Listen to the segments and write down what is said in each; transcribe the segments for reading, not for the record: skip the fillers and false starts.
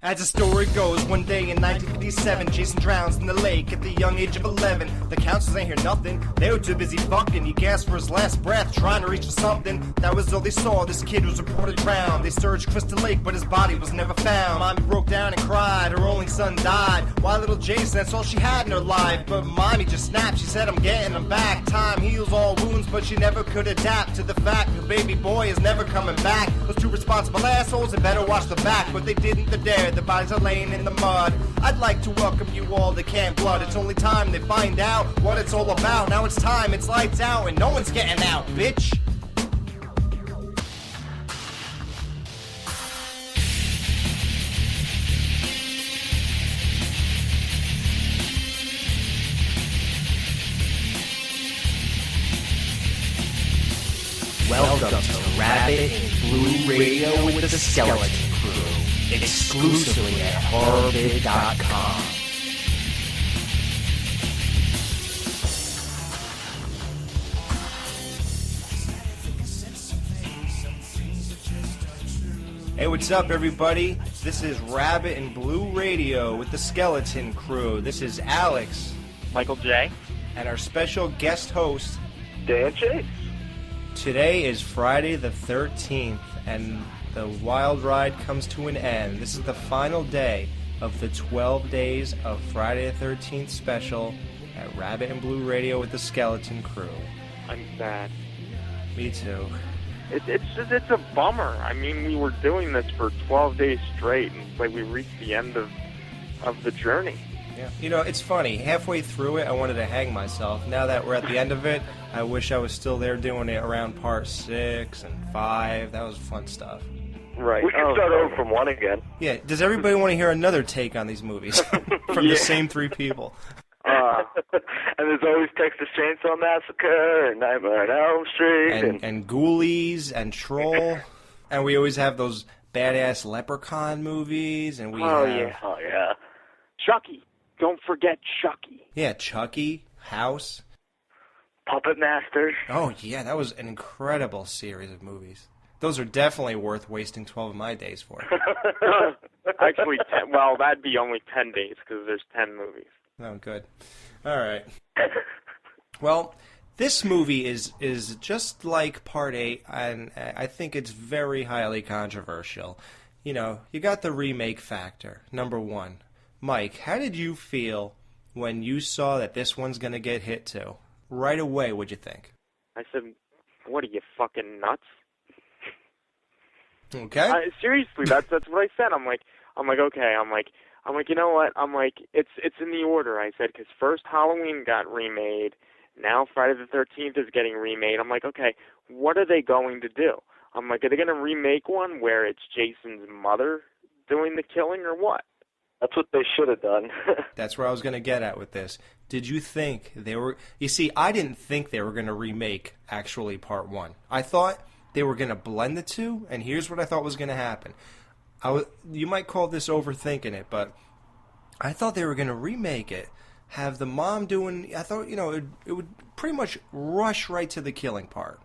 As the story goes, one day in 1957, Jason drowns in the lake at the young age of 11. The counselors ain't hear nothing, they were too busy fucking. He gasped for his last breath, trying to reach for something. That was all they saw, this kid was reported drowned. They searched Crystal Lake, but his body was never found. Mommy broke down and cried, her only son died. Why little Jason, that's all she had in her life. But mommy just snapped, she said I'm getting him back. Time heals all wounds, but she never could adapt to the fact her baby boy is never coming back. Those two responsible assholes had better watch the back, but they didn't, they're dead. Their bodies are laying in the mud. I'd like to welcome you all to Camp Blood. It's only time they find out what it's all about. Now it's time, it's lights out, and no one's getting out, bitch. Welcome to Rabbit and Blue Radio with the Skeleton Crew, exclusively at horrorvid.com. Hey, what's up, everybody? This is Rabbit and Blue Radio with the Skeleton Crew. This is Alex, Michael J. and our special guest host, Dan Chase. Today is Friday the 13th, and the wild ride comes to an end. This is the final day of the 12 days of Friday the 13th special at Rabbit and Blue Radio with the Skeleton Crew. I'm sad. Me too. It's a bummer. I mean, we were doing this for 12 days straight, and it's like we reached the end of the journey. Yeah. You know, it's funny. Halfway through it, I wanted to hang myself. Now that we're at the end of it, I wish I was still there doing it around part 6 and 5. That was fun stuff. Right. We can start over from 1 again. Yeah. Does everybody want to hear another take on these movies from the same 3 people? And there's always Texas Chainsaw Massacre and Nightmare on Elm Street. And Ghoulies and Troll. And we always have those badass Leprechaun movies. And we Oh, yeah. Chucky. Don't forget Chucky. Yeah, Chucky, House. Puppet Masters. Oh, yeah, that was an incredible series of movies. Those are definitely worth wasting 12 of my days for. Actually, that'd be only 10 days because there's 10 movies. Oh, good. All right. Well, this movie is just like Part 8, and I think it's very highly controversial. You know, you got the remake factor, number 1. Mike, how did you feel when you saw that this one's going to get hit too? Right away, what'd you think? I said, what are you, fucking nuts? Okay. Seriously, that's what I said. I'm like, okay. I'm like, you know what? I'm like, it's in the order. I said, because first Halloween got remade, now Friday the 13th is getting remade. I'm like, okay, what are they going to do? I'm like, are they going to remake one where it's Jason's mother doing the killing or what? That's what they should have done. That's where I was going to get at with this. Did you think they were... You see, I didn't think they were going to remake, actually, Part 1. I thought they were going to blend the two, and here's what I thought was going to happen. You might call this overthinking it, but I thought they were going to remake it, have the mom doing... I thought, you know, it would pretty much rush right to the killing part.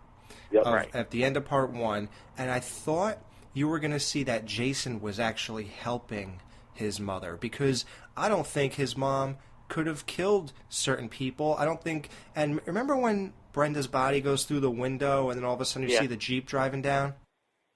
Yep. Right. At the end of Part 1, and I thought you were going to see that Jason was actually helping his mother, because I don't think his mom could have killed certain people. I don't think... And remember when Brenda's body goes through the window and then all of a sudden you see the Jeep driving down?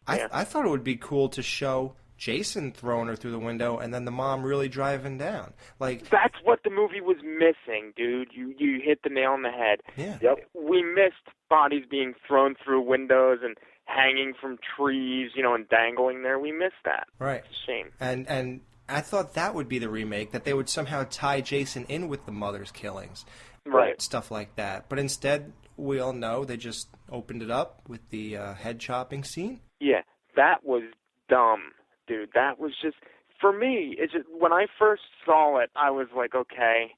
Yeah. I thought it would be cool to show Jason throwing her through the window and then the mom really driving down. Like, that's what the movie was missing, dude. You hit the nail on the head. Yeah. Yep. We missed bodies being thrown through windows and hanging from trees, you know, and dangling there. We missed that. Right. It's a shame. And I thought that would be the remake, that they would somehow tie Jason in with the mother's killings. Right. Stuff like that. But instead, we all know they just opened it up with the head chopping scene. Yeah, that was dumb, dude. That was just, for me, it's just, when I first saw it, I was like, okay,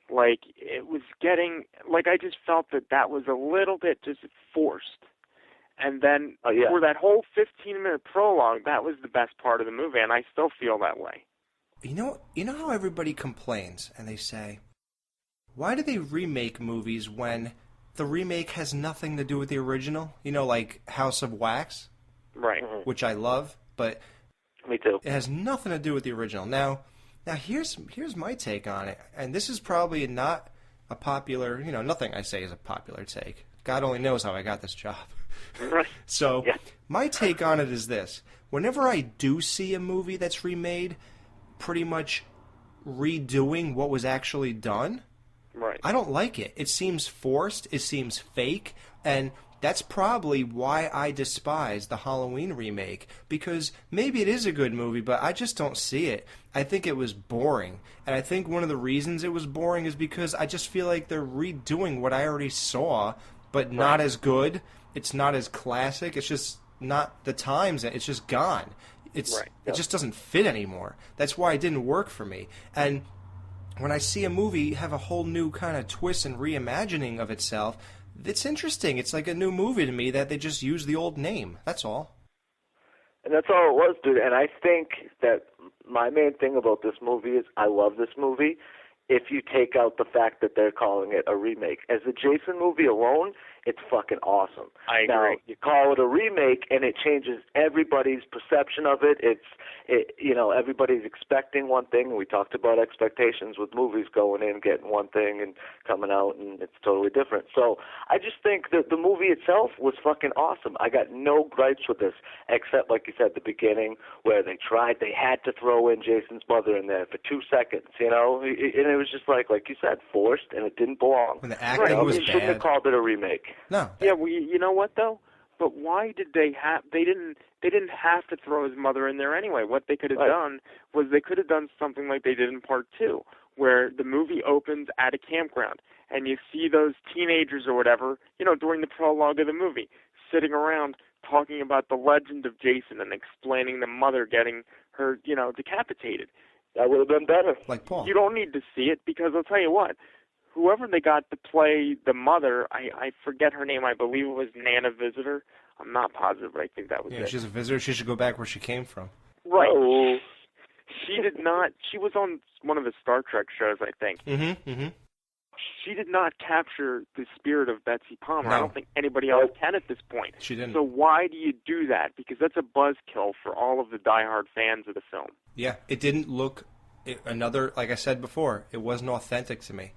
like, it was getting, like, I just felt that was a little bit just forced. And then for that whole 15-minute prologue, that was the best part of the movie, and I still feel that way. You know how everybody complains, and they say, why do they remake movies when the remake has nothing to do with the original? You know, like House of Wax? Right. Which I love, but Me too. It has nothing to do with the original. Now here's my take on it, and this is probably not a popular, nothing I say is a popular take. God only knows how I got this job. So my take on it is this. Whenever I do see a movie that's remade, pretty much redoing what was actually done, I don't like it. It seems forced. It seems fake. And that's probably why I despise the Halloween remake, because maybe it is a good movie, but I just don't see it. I think it was boring. And I think one of the reasons it was boring is because I just feel like they're redoing what I already saw, but not as good. It's not as classic. It's just not the times. It's just gone. It just doesn't fit anymore. That's why it didn't work for me. And when I see a movie have a whole new kind of twist and reimagining of itself, it's interesting. It's like a new movie to me that they just use the old name. That's all. And that's all it was, dude. And I think that my main thing about this movie is I love this movie if you take out the fact that they're calling it a remake. As a Jason movie alone, it's fucking awesome. I agree. Now, you call it a remake, and it changes everybody's perception of it. Everybody's expecting one thing, and we talked about expectations with movies going in, getting one thing, and coming out, and it's totally different. So I just think that the movie itself was fucking awesome. I got no gripes with this, except, like you said, the beginning, where they had to throw in Jason's mother in there for 2 seconds, and it was just like you said, forced, and it didn't belong. When the acting was bad. You shouldn't have called it a remake. No. Yeah, well, you know what though? But why did they have? They didn't have to throw his mother in there anyway. What they could have done was they could have done something like they did in Part 2, where the movie opens at a campground and you see those teenagers or whatever, during the prologue of the movie, sitting around talking about the legend of Jason and explaining the mother getting her, decapitated. That would have been better. Like Paul. You don't need to see it because I'll tell you what. Whoever they got to play the mother, I forget her name. I believe it was Nana Visitor. I'm not positive, but I think that was it. She's a visitor. She should go back where she came from. Right. Oh. She did not. She was on one of the Star Trek shows, I think. Mm-hmm. She did not capture the spirit of Betsy Palmer. No. I don't think anybody else can at this point. She didn't. So why do you do that? Because that's a buzzkill for all of the diehard fans of the film. Yeah, it didn't look... like I said before, it wasn't authentic to me.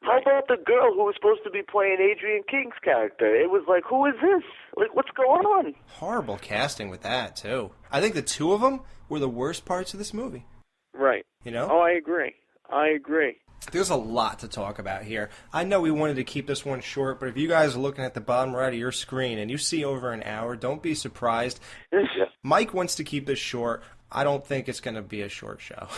How about the girl who was supposed to be playing Adrian King's character? It was like, who is this? Like, what's going on? Horrible casting with that, too. I think the two of them were the worst parts of this movie. Right. Oh, I agree. There's a lot to talk about here. I know we wanted to keep this one short, but if you guys are looking at the bottom right of your screen and you see over an hour, don't be surprised. Mike wants to keep this short. I don't think it's going to be a short show.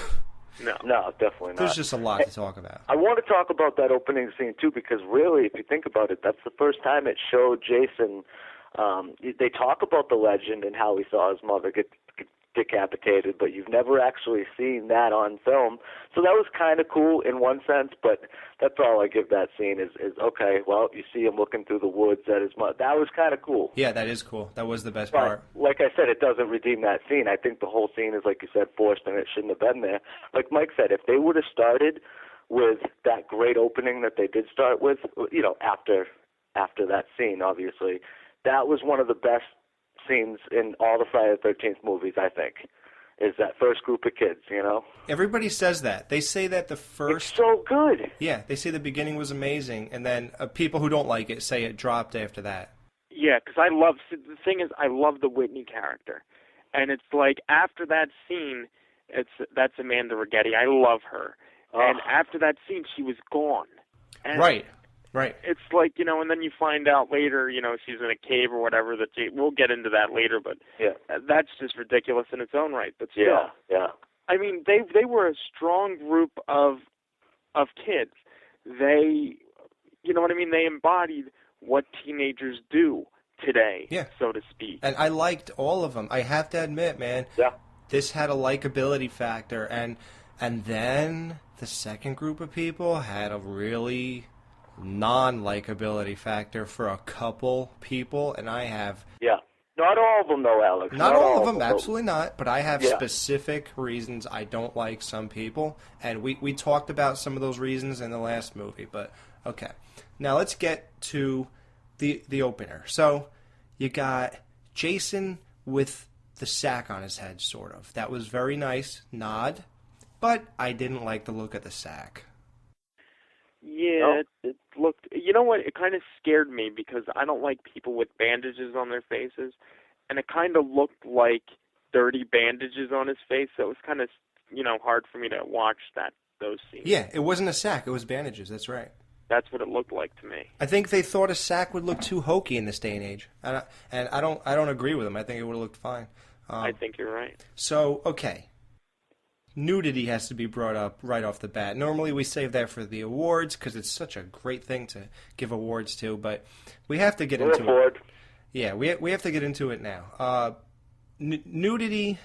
No, definitely not. There's just a lot to talk about. I want to talk about that opening scene, too, because really, if you think about it, that's the first time it showed Jason. They talk about the legend and how he saw his mother get decapitated, but you've never actually seen that on film. So that was kind of cool in one sense, but that's all I give that scene is okay, well, you see him looking through the woods at his mother. That was kind of cool. Yeah, that is cool. That was the best But, part. like I said, it doesn't redeem that scene. I think the whole scene is, like you said, forced, and it shouldn't have been there. Like Mike said, if they would have started with that great opening that they did start with, after that scene, obviously, that was one of the best scenes in all the Friday the 13th movies, I think, is that first group of kids, Everybody says that. They say that the first... It's so good. Yeah, they say the beginning was amazing, and then people who don't like it say it dropped after that. Yeah, because the thing is, I love the Whitney character. And it's like, after that scene, that's Amanda Rigetti. I love her. And after that scene, she was gone. And Right. It's like, and then you find out later, she's in a cave or whatever. We'll get into that later, but that's just ridiculous in its own right. But still, yeah. I mean, they were a strong group of kids. They, you know what I mean? They embodied what teenagers do today, so to speak. And I liked all of them. I have to admit, man, this had a likability factor, and then the second group of people had a really non-likability factor for a couple people, and I have... Yeah. Not all of them, though, Alex. Not all of them, absolutely not, but I have specific reasons I don't like some people, and we talked about some of those reasons in the last movie, but okay. Now let's get to the opener. So you got Jason with the sack on his head, sort of. That was very nice, nod, but I didn't like the look of the sack. Yeah, it looked... You know what? It kind of scared me because I don't like people with bandages on their faces, and it kind of looked like dirty bandages on his face, so it was kind of, hard for me to watch those scenes. Yeah, it wasn't a sack, it was bandages, that's right. That's what it looked like to me. I think they thought a sack would look too hokey in this day and age, and I don't agree with them. I think it would have looked fine. I think you're right. So, okay. Nudity has to be brought up right off the bat. Normally we save that for the awards because it's such a great thing to give awards to, but we have to get into it. Yeah, we have to get into it now. Nudity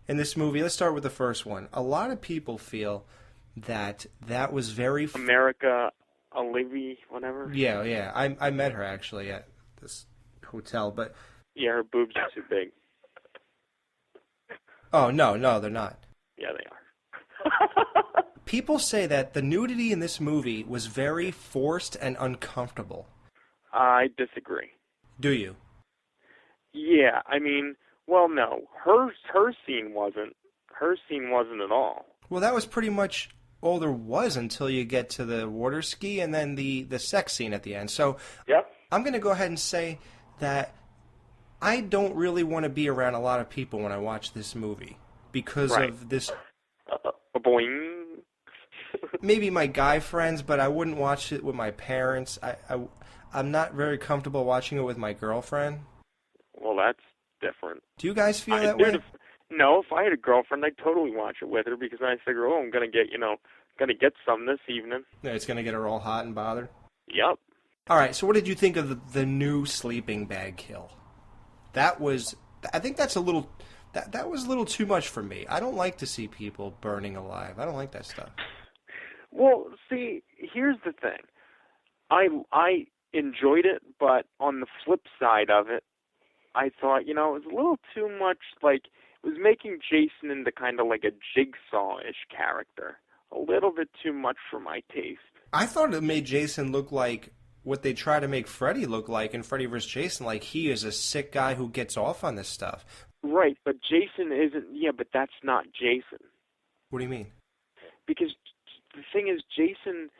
in this movie, let's start with the first one. A lot of people feel that was very... America Olivia, whatever? Yeah. I met her, actually, at this hotel, but... Yeah, her boobs are too big. Oh, no, they're not. Yeah, they are. People say that the nudity in this movie was very forced and uncomfortable. I disagree. Do you? Yeah, I mean, well, no. Her scene wasn't. Her scene wasn't at all. Well, that was pretty much all there was until you get to the water ski and then the sex scene at the end. So Yep. I'm going to go ahead and say that I don't really want to be around a lot of people when I watch this movie because of this. Boing. Maybe my guy friends, but I wouldn't watch it with my parents. I'm not very comfortable watching it with my girlfriend. Well, that's different. Do you guys feel that way? No, if I had a girlfriend, I'd totally watch it with her because I figure, I'm gonna get some this evening. Yeah, it's gonna get her all hot and bothered. Yep. All right. So, what did you think of the new sleeping bag kill? I think that's a little. That was a little too much for me. I don't like to see people burning alive. I don't like that stuff. Well, see, here's the thing. I enjoyed it, but on the flip side of it, I thought, it was a little too much, like, it was making Jason into kind of like a Jigsaw-ish character. A little bit too much for my taste. I thought it made Jason look like what they try to make Freddy look like in Freddy vs. Jason, like he is a sick guy who gets off on this stuff. Right, but Jason isn't, but that's not Jason. What do you mean? Because the thing is, Jason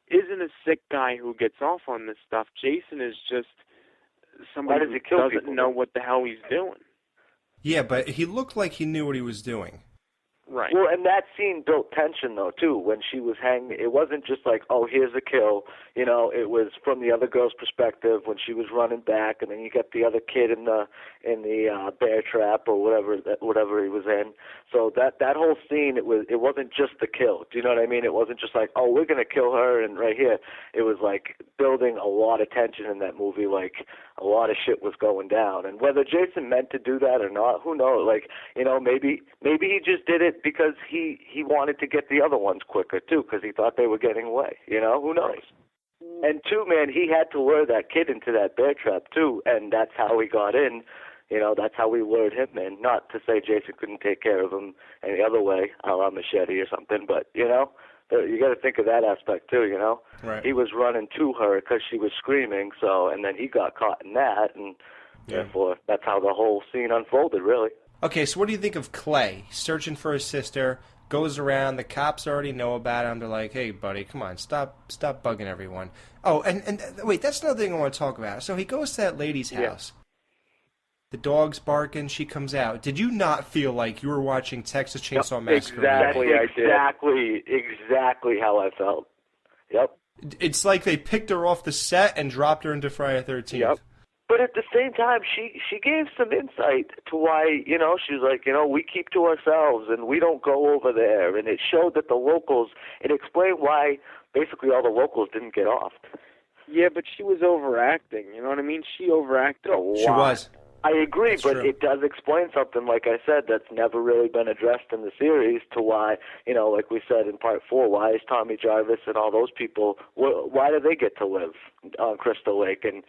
isn't a sick guy who gets off on this stuff. Jason is just somebody who doesn't know what the hell he's doing. Yeah, but he looked like he knew what he was doing. Right. Well, and that scene built tension, though, too, when she was hanging. It wasn't just like, here's a kill. It was from the other girl's perspective when she was running back, and then you got the other kid in the bear trap or whatever he was in. So that whole scene, it wasn't just the kill. Do you know what I mean? It wasn't just like, we're going to kill her, and right here. It was like building a lot of tension in that movie, like a lot of shit was going down. And whether Jason meant to do that or not, who knows? Like, maybe he just did it because he wanted to get the other ones quicker too, because he thought they were getting away. Who knows? And two, man, he had to lure that kid into that bear trap too, and that's how he got in. That's how we lured him in. Not to say Jason couldn't take care of him any other way, a la Machete or something, but you got to think of that aspect too. Right. He was running to her because she was screaming, and then he got caught in that, and therefore that's how the whole scene unfolded, really. Okay, so what do you think of Clay searching for his sister? Goes around, the cops already know about him. They're like, "Hey, buddy, come on, stop bugging everyone." Oh, and wait, that's another thing I want to talk about. So he goes to that lady's house. The dog's barking. She comes out. Did you not feel like you were watching Texas Chainsaw Massacre? Exactly how I felt. Yep. It's like they picked her off the set and dropped her into Friday the 13th. Yep. But at the same time, she gave some insight to why, she was like, we keep to ourselves and we don't go over there. And it showed that the locals, it explained why basically all the locals didn't get off. Yeah, but she was overacting, you know what I mean? She overacted a lot. She was. I agree, That's but true. It does explain something, like I said, that's never really been addressed in the series to why, like we said in part 4, why is Tommy Jarvis and all those people, why do they get to live on Crystal Lake and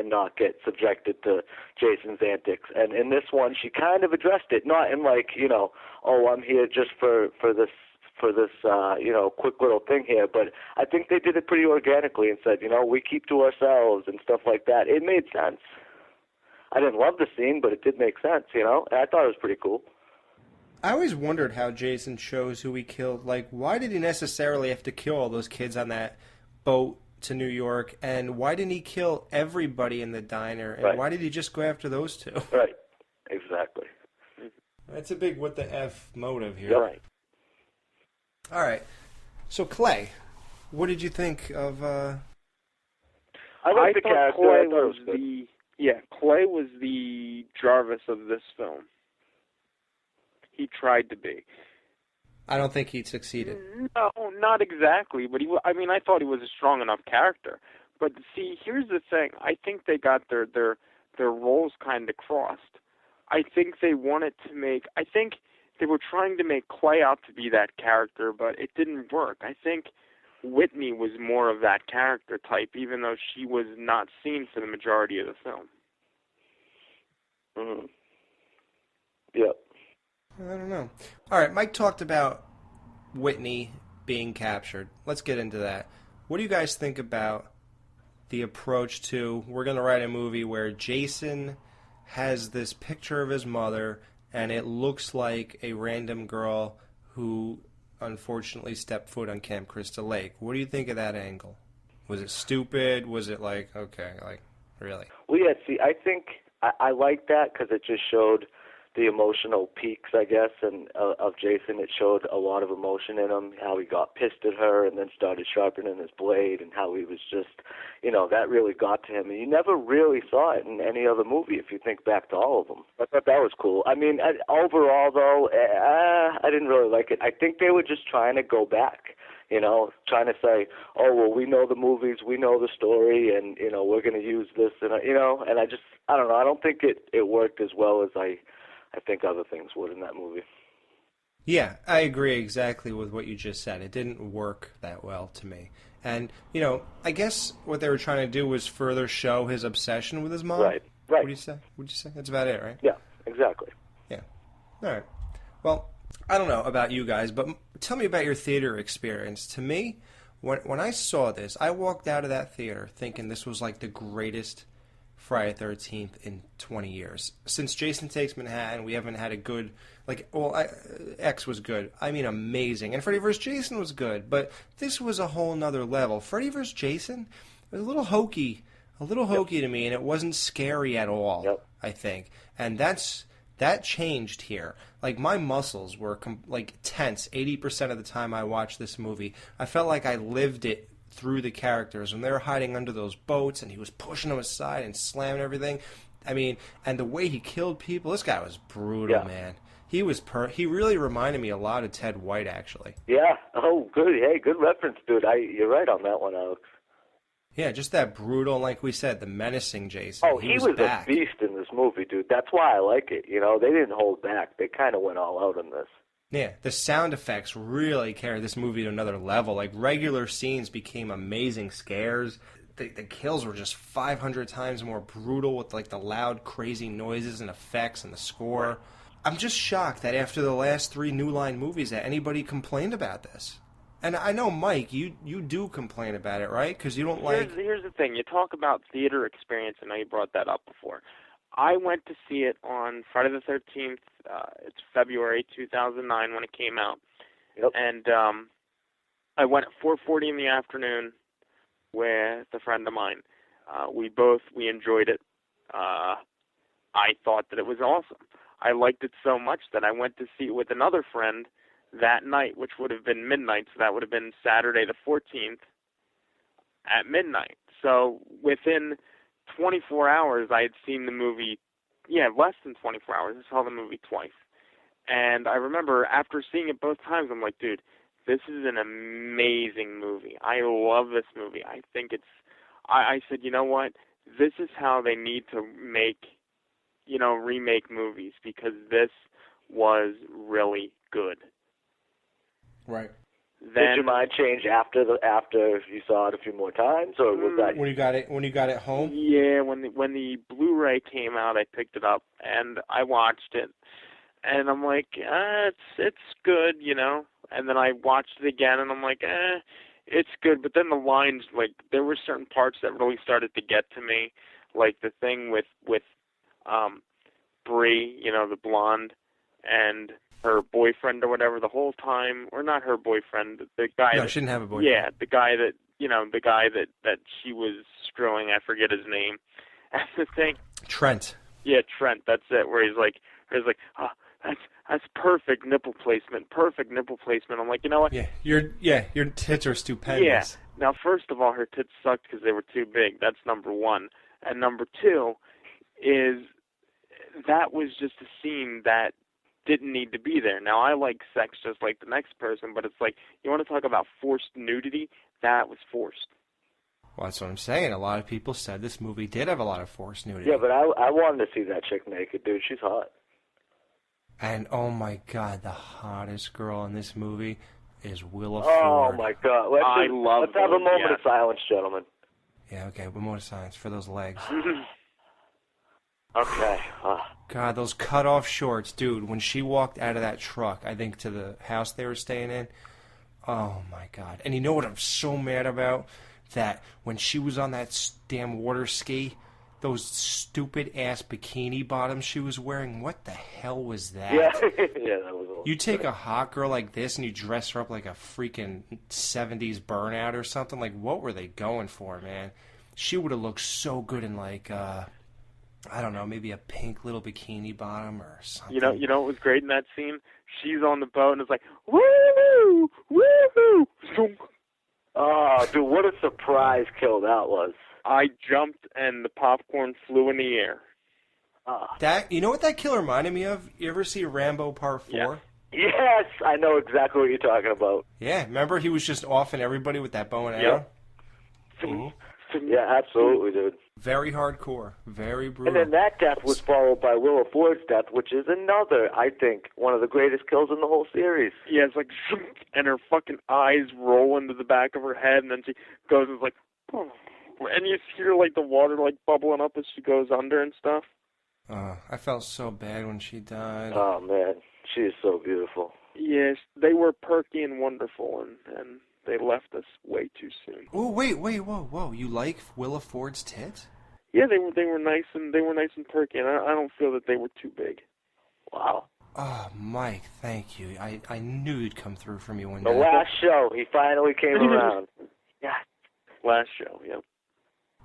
not get subjected to Jason's antics? And in this one, she kind of addressed it, not in like, I'm here just for this quick little thing here, but I think they did it pretty organically and said, we keep to ourselves and stuff like that. It made sense. I didn't love the scene, but it did make sense, you know? And I thought it was pretty cool. I always wondered how Jason chose who he killed. Like, why did he necessarily have to kill all those kids on that boat to New York? And why didn't he kill everybody in the diner? And Right. why did he just go after those two? Right. Exactly. That's a big what the F motive here. Yep. Right. All right. So, Clay, what did you think of... I like the thought character. Clay I thought it was was good. Clay was the Jarvis of this film. He tried to be. I don't think he succeeded. No, not exactly, but I thought he was a strong enough character. But see, here's the thing. I think they got their roles kind of crossed. I think they were trying to make Clay out to be that character, but it didn't work. I think Whitney was more of that character type, even though she was not seen for the majority of the film. Mm-hmm. Yep. I don't know. All right, Mike talked about Whitney being captured. Let's get into that. What do you guys think about the approach to, we're going to write a movie where Jason has this picture of his mother, and it looks like a random girl who unfortunately stepped foot on Camp Crystal Lake. What do you think of that angle? Was it stupid? Was it like, okay, like, really? Well, yeah, see, I think I like that because it just showed the emotional peaks, I guess, and of Jason. It showed a lot of emotion in him, how he got pissed at her and then started sharpening his blade, and how he was just, you know, that really got to him. And you never really saw it in any other movie if you think back to all of them. I thought that was cool. I mean, overall, though, I didn't really like it. I think they were just trying to go back, you know, trying to say, oh, well, we know the movies, we know the story, and, you know, we're going to use this, and, you know, and I don't know, I don't think it worked as well as I think other things would in that movie. Yeah, I agree exactly with what you just said. It didn't work that well to me. And, you know, I guess what they were trying to do was further show his obsession with his mom. Right. What do you say? That's about it, right? Yeah, exactly. Yeah. All right. Well, I don't know about you guys, but tell me about your theater experience. To me, when I saw this, I walked out of that theater thinking this was like the greatest Friday the 13th in 20 years. Since Jason Takes Manhattan, we haven't had a good, X was good. I mean, amazing. And Freddy vs. Jason was good, but this was a whole nother level. Freddy vs. Jason was a little hokey to me, and it wasn't scary at all, I think. And that changed here. Like, my muscles were tense 80% of the time I watched this movie. I felt like I lived it through the characters when they were hiding under those boats and he was pushing them aside and slamming everything. I mean, and the way he killed people, this guy was brutal, man. He was he really reminded me a lot of Ted White, actually. Yeah. Oh, good. Hey, good reference, dude. You're right on that one, Alex. Yeah, just that brutal, like we said, the menacing Jason. Oh, he was back. A beast in this movie, dude. That's why I like it. You know, they didn't hold back. They kind of went all out on this. Yeah, the sound effects really carried this movie to another level. Like, regular scenes became amazing scares. The kills were just 500 times more brutal with, like, the loud, crazy noises and effects and the score. I'm just shocked that after the last 3 New Line movies that anybody complained about this. And I know, Mike, you do complain about it, right? Because you don't like... Here's the thing. You talk about theater experience, and I know you brought that up before. I went to see it on Friday the 13th. It's February 2009 when it came out. Yep. And I went at 4:40 in the afternoon with a friend of mine. We enjoyed it. I thought that it was awesome. I liked it so much that I went to see it with another friend that night, which would have been midnight. So that would have been Saturday the 14th at midnight. So within 24 hours, I had seen the movie, less than 24 hours. I saw the movie twice. And I remember after seeing it both times, I'm like, dude, this is an amazing movie. I love this movie. I think I said, you know what? This is how they need to make, remake movies, because this was really good. Right. Did your mind change after you saw it a few more times, or was that when you got it home? Yeah, when the Blu-ray came out, I picked it up and I watched it, and I'm like, it's good, And then I watched it again, and I'm like, it's good. But then the lines, like, there were certain parts that really started to get to me, like the thing with Bree, the blonde, and her boyfriend or whatever the whole time, or not her boyfriend, the guy. No, she didn't have a boyfriend. Yeah, the guy that she was screwing. I forget his name. That's the thing. Trent. Yeah, Trent. That's it. Where he's like, oh, that's perfect nipple placement. Perfect nipple placement. I'm like, you know what? Yeah, your tits are stupendous. Yeah. Now, first of all, her tits sucked because they were too big. That's number one. And number two is that was just a scene that didn't need to be there. Now, I like sex just like the next person, but it's like, you want to talk about forced nudity? That was forced. Well, that's what I'm saying. A lot of people said this movie did have a lot of forced nudity. Yeah, but I wanted to see that chick naked, dude. She's hot. And, oh my God, the hottest girl in this movie is Willa Oh, Ford. my God. Let's have a moment of silence, gentlemen. Yeah, okay, one more silence for those legs. Okay. God, those cut-off shorts, dude, when she walked out of that truck, I think to the house they were staying in, oh my God. And you know what I'm so mad about? That when she was on that damn water ski, those stupid-ass bikini bottoms she was wearing, what the hell was that? Yeah, yeah, that was awesome. You take a hot girl like this and you dress her up like a freaking 70s burnout or something, like what were they going for, man? She would have looked so good in like, I don't know, maybe a pink little bikini bottom or something. You know what was great in that scene? She's on the boat and it's like, woo, woo, zoom. Oh, dude, what a surprise kill that was. I jumped and the popcorn flew in the air. That, you know what that kill reminded me of? You ever see Rambo Part 4? Yeah. Yes, I know exactly what you're talking about. Yeah, remember he was just offing everybody with that bow and arrow? Yep. Yeah, absolutely, dude. Very hardcore, very brutal. And then that death was followed by Willa Ford's death, which is another, I think, one of the greatest kills in the whole series. Yeah, it's like, and her fucking eyes roll into the back of her head, and then she goes and is like, oh. And you hear like the water like bubbling up as she goes under and stuff. I felt so bad when she died. Oh, man. She is so beautiful. Yes, they were perky and wonderful, and they left us way too soon. Oh, wait, whoa. You like Willa Ford's tits? Yeah, they were nice and perky, and I don't feel that they were too big. Wow. Oh, Mike, thank you. I knew you'd come through for me one The day. last show, he finally came around. Yeah, last show, yeah.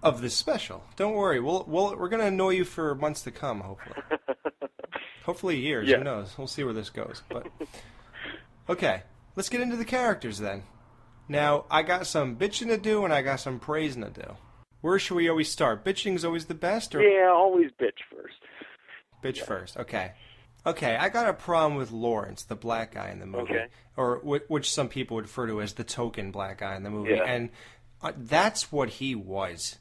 Of this special. Don't worry. We're going to annoy you for months to come, hopefully. Hopefully years. Yeah. Who knows? We'll see where this goes. But okay, let's get into the characters then. Now, I got some bitching to do and I got some praising to do. Where should we always start? Bitching's always the best? Or Yeah, always bitch first. Bitch first. Okay, I got a problem with Lawrence, the black guy in the movie. Okay. Or which some people would refer to as the token black guy in the movie. Yeah. And that's what he was.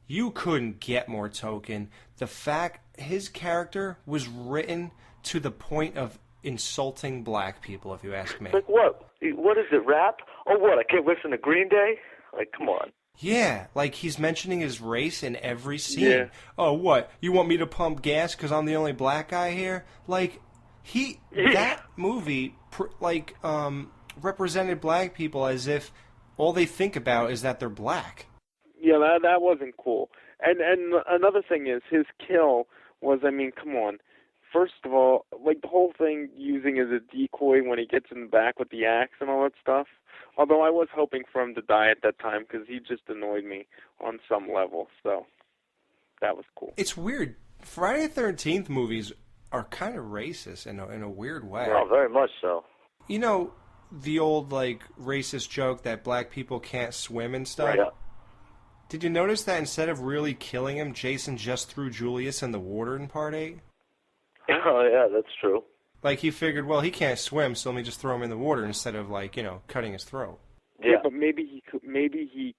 You couldn't get more token. The fact his character was written to the point of insulting black people, if you ask me. Like what? What is it, rap? Oh, what, I can't listen to Green Day? Like, come on. Yeah, like he's mentioning his race in every scene. Yeah. Oh, what? You want me to pump gas because I'm the only black guy here? Like, that movie, represented black people as if all they think about is that they're black. Yeah, that wasn't cool. And another thing is, his kill was, I mean, come on. First of all, like the whole thing using as a decoy when he gets in the back with the axe and all that stuff. Although I was hoping for him to die at that time because he just annoyed me on some level. So that was cool. It's weird. Friday the 13th movies are kind of racist in a weird way. Oh, very much so. You know the old like racist joke that black people can't swim and stuff? Yeah. Did you notice that instead of really killing him, Jason just threw Julius in the water in Part 8? Oh, yeah, that's true. Like, he figured, well, he can't swim, so let me just throw him in the water instead of, like, cutting his throat. Yeah, but maybe he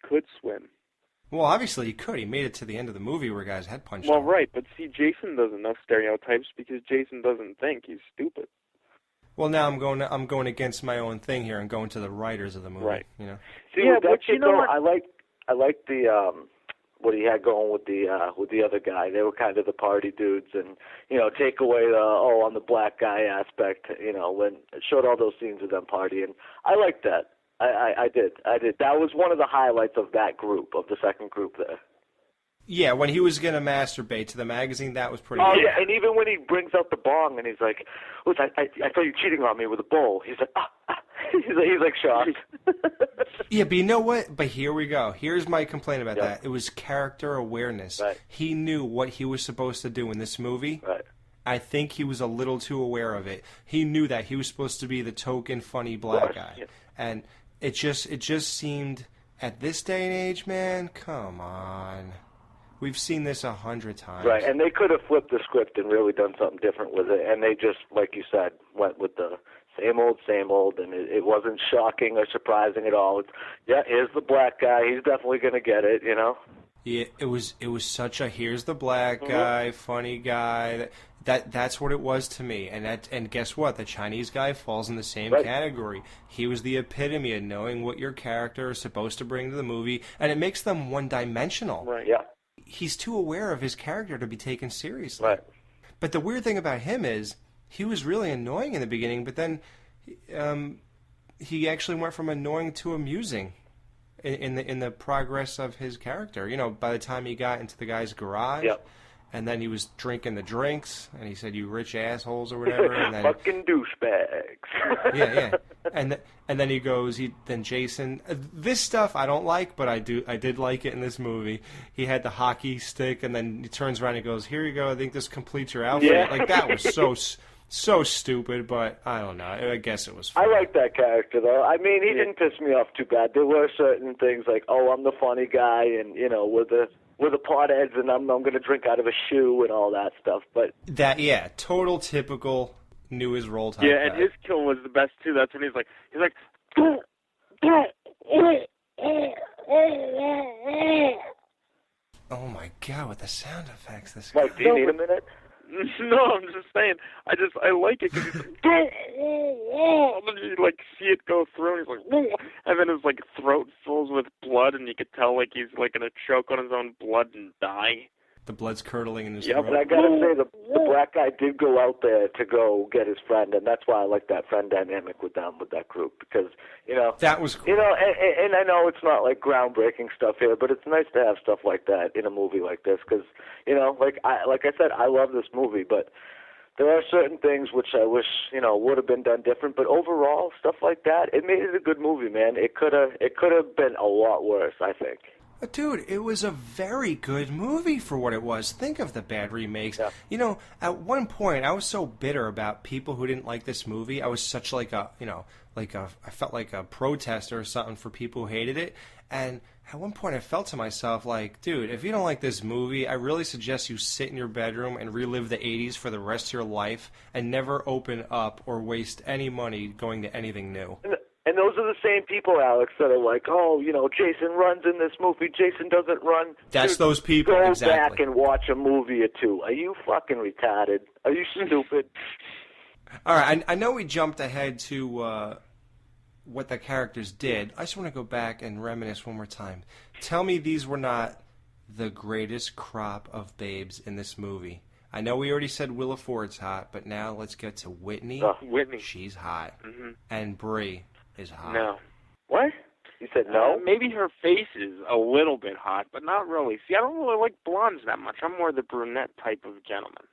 could swim. Well, obviously he could. He made it to the end of the movie where guys head punched Well, him. right, but see, Jason does enough stereotypes because Jason doesn't think. He's stupid. Well, now I'm going against my own thing here and going to the writers of the movie. Right. See, Yeah, with that but you shit, know though, what? I like the what he had going with the other guy. They were kind of the party dudes, and take away the I'm the black guy aspect. When it showed all those scenes of them partying, I liked that. I did. That was one of the highlights of that group, of the second group there. Yeah, when he was going to masturbate to the magazine, that was pretty Oh, good. yeah, and even when he brings out the bong and he's like, "Look, I thought you were cheating on me with a bowl." He's like, he's like shocked. Yeah, but you know what? But here we go. Here's my complaint about Yeah. that. It was character awareness. Right. He knew what he was supposed to do in this movie. Right. I think he was a little too aware of it. He knew that he was supposed to be the token funny black guy. Yeah. And it just seemed, at this day and age, man, come on. We've seen this 100 times. Right, and they could have flipped the script and really done something different with it, and they just, like you said, went with the same old, and it wasn't shocking or surprising at all. It's, yeah, here's the black guy. He's definitely going to get it, you know? Yeah, it was such a here's the black guy, funny guy. That's what it was to me. And guess what? The Chinese guy falls in the same category. He was the epitome of knowing what your character is supposed to bring to the movie, and it makes them one-dimensional. Right, yeah. He's too aware of his character to be taken seriously. Right. But the weird thing about him is he was really annoying in the beginning, but then he actually went from annoying to amusing in the progress of his character. You know, by the time he got into the guy's garage, and then he was drinking the drinks, and he said, "You rich assholes" or whatever. And then, fucking douchebags. yeah. And then he goes, then Jason, this stuff I don't like, but I did like it in this movie. He had the hockey stick, and then he turns around and goes, "Here you go, I think this completes your outfit." Yeah. Like, that was so stupid, but I don't know. I guess it was fun. I like that character, though. I mean, he didn't piss me off too bad. There were certain things like, oh, I'm the funny guy, and, you know, with the potheads, and I'm going to drink out of a shoe and all that stuff. But total typical knew his role type. Yeah, and guy. his kill was the best too. That's when he's like, oh my God, with the sound effects, this Mike, do you need a minute? no, I'm just saying. I like it because he's like, and then you like see it go through, and he's like, and then his like throat fills with blood, and you could tell like he's like gonna choke on his own blood and die. The blood's curdling in his Yeah, throat. but I gotta say, the black guy did go out there to go get his friend, and that's why I like that friend dynamic with them, with that group, because, you know... That was cool. You know, and I know it's not, like, groundbreaking stuff here, but it's nice to have stuff like that in a movie like this, because, you know, like I said, I love this movie, but there are certain things which I wish, you know, would have been done different, but overall, stuff like that, it made it a good movie, man. It could have been a lot worse, I think. Dude, it was a very good movie for what it was. Think of the bad remakes. Yeah. You know, at one point, I was so bitter about people who didn't like this movie. I was such I felt like a protester or something for people who hated it. And at one point, I felt to myself, like, dude, if you don't like this movie, I really suggest you sit in your bedroom and relive the 80s for the rest of your life and never open up or waste any money going to anything new. And those are the same people, Alex, that are like, oh, you know, Jason runs in this movie, Jason doesn't run. That's Dude, those people, go exactly. back and watch a movie or two. Are you fucking retarded? Are you stupid? All right, I know we jumped ahead to what the characters did. I just want to go back and reminisce one more time. Tell me these were not the greatest crop of babes in this movie. I know we already said Willa Ford's hot, but now let's get to Whitney. Whitney. She's hot. Mm-hmm. And Brie is hot. No. What? You said no? Maybe her face is a little bit hot, but not really. See, I don't really like blondes that much. I'm more the brunette type of gentleman.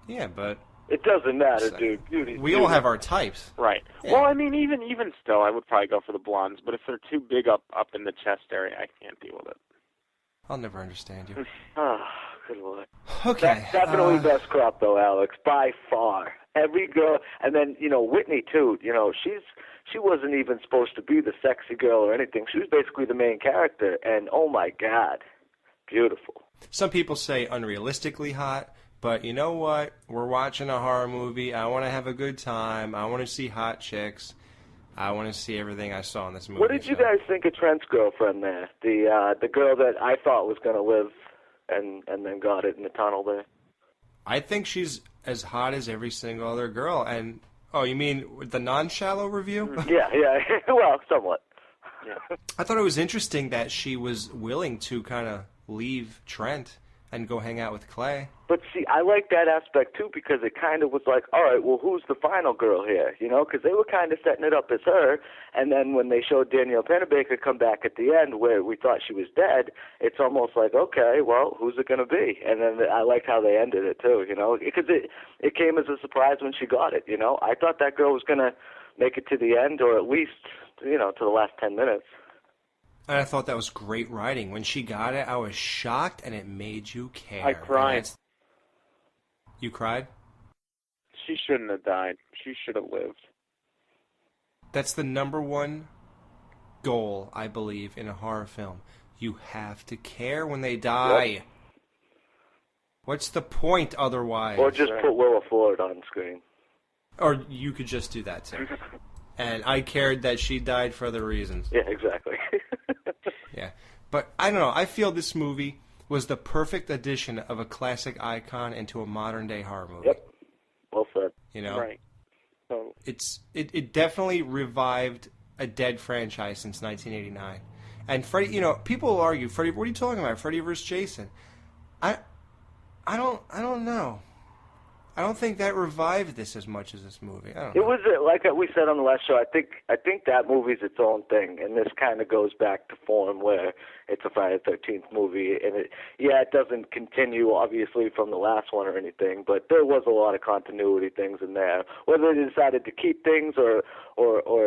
Yeah, but... It doesn't matter, dude. Beauty's we all have our types. Right. Yeah. Well, I mean, even still, I would probably go for the blondes, but if they're too big up in the chest area, I can't deal with it. I'll never understand you. Oh, good Lord. Okay. Definitely best crop, though, Alex, by far. Every girl, and then, you know, Whitney, too, you know, she wasn't even supposed to be the sexy girl or anything. She was basically the main character, and oh my God, beautiful. Some people say unrealistically hot, but you know what? We're watching a horror movie. I want to have a good time. I want to see hot chicks. I want to see everything I saw in this movie. What did you guys think of Trent's girlfriend there? The girl that I thought was going to live and then got it in the tunnel there. I think she's as hot as every single other girl. And oh, you mean with the non-shallow review? Yeah. Well, somewhat. Yeah. I thought it was interesting that she was willing to kind of leave Trent and go hang out with Clay. But see, I like that aspect too because it kind of was like, all right, well, who's the final girl here? You know, because they were kind of setting it up as her, and then when they showed Danielle Pennebaker come back at the end where we thought she was dead, it's almost like, okay, well, who's it going to be? And then I liked how they ended it too, you know, because it came as a surprise when she got it, you know. I thought that girl was going to make it to the end or at least, you know, to the last 10 minutes. And I thought that was great writing. When she got it, I was shocked, and it made you care. I cried. You cried? She shouldn't have died. She should have lived. That's the number one goal, I believe, in a horror film. You have to care when they die. Yep. What's the point otherwise? Or just put Willa Ford on screen. Or you could just do that, too. And I cared that she died for other reasons. Yeah, exactly. Yeah. But I don't know. I feel this movie was the perfect addition of a classic icon into a modern-day horror movie. Yep. Well said. You know? Right. So It definitely revived a dead franchise since 1989. And Freddy, you know, people will argue, Freddy, what are you talking about? Freddy versus Jason. I don't know. I don't think that revived this as much as this movie. I don't know. It was like we said on the last show. I think that movie's its own thing, and this kind of goes back to form where it's a Friday the 13th movie, and it doesn't continue obviously from the last one or anything, but there was a lot of continuity things in there. Whether they decided to keep things or